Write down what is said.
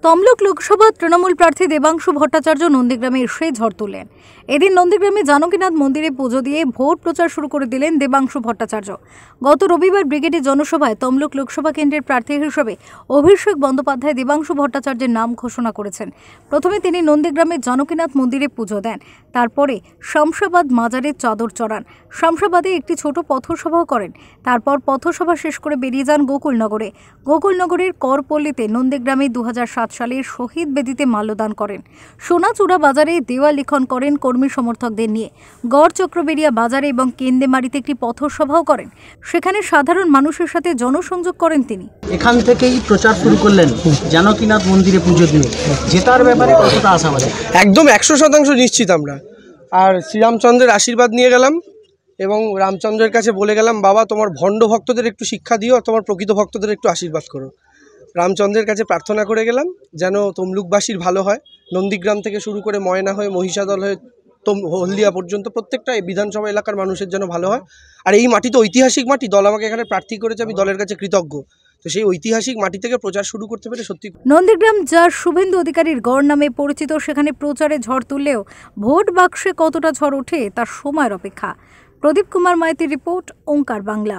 তমলুক লোকসভা তৃণমূল প্রার্থী দেবাংশু ভট্টাচার্য নন্দীগ্রামে এসে ঝড় তুললেন। এদিন নন্দীগ্রামে জানকীনাথ মন্দিরে পুজো দিয়ে ভোট প্রচার শুরু করে দিলেন দেবাংশু ভট্টাচার্য। গত রবিবার ব্রিগেডে জনসভায় তমলুক লোকসভা কেন্দ্রের প্রার্থী হিসেবে অভিষেক বন্দ্যোপাধ্যায় দেবাংশু ভট্টাচার্যের নাম ঘোষণা করেছেন। প্রথমে তিনি নন্দীগ্রামের জানকীনাথ মন্দিরে পুজো দেন, তারপরে শামশাবাদ মাজারে চাদর চড়ান। শামশাবাদে একটি ছোট পথসভাও করেন। তারপর পথসভা শেষ করে বেরিয়ে যান গোকুলনগরে। গোকুলনগরের করপল্লীতে নন্দীগ্রামে 2007 সালের শহীদ বেদিতে মাল্যদান করেন। সোনাচূড়া বাজারে দেওয়াল লিখন করেন কর্মী সমর্থকদের নিয়ে। গড় চক্রবেড়িয়া বাজারে এবং কেন্দেমারিতে একটি পথসভাও করেন। সেখানে সাধারণ মানুষের সাথে জনসংযোগ করেন তিনি। এখান থেকেই প্রচার শুরু করলেন জানকীনাথ মন্দিরে পুজো দিয়ে। জেতার ব্যাপারে কতটা আশাবাদী? একদম 100% নিশ্চিত আমরা। আর শ্রীরামচন্দ্রের আশীর্বাদ নিয়ে গেলাম এবং রামচন্দ্রের কাছে বলে গেলাম, বাবা তোমার ভণ্ড ভক্তদের একটু শিক্ষা দিও, তোমার প্রকৃত ভক্তদের একটু আশীর্বাদ করো। রামচন্দ্রের কাছে প্রার্থনা করে গেলাম যেন তমলুকবাসীর ভালো হয়। নন্দীগ্রাম থেকে শুরু করে ময়না হয়ে মহিষাদল হয়ে হলদিয়া পর্যন্ত প্রত্যেকটা বিধানসভা এলাকার মানুষের জন্য ভালো হয়। আর এই মাটি তো ঐতিহাসিক মাটি, দল আমাকে এখানে প্রার্থী করেছে, আমি দলের কাছে কৃতজ্ঞ। তো সেই ঐতিহাসিক মাটি থেকে প্রচার শুরু করতে পেরে সত্যি। নন্দীগ্রাম যার শুভেন্দু অধিকারীর গড় নামে পরিচিত, সেখানে প্রচারে ঝড় তুললেও ভোট বাক্সে কতটা ঝড় ওঠে তার সময়ের অপেক্ষা। প্রদীপ কুমার মাইতির রিপোর্ট, ওঙ্কার বাংলা।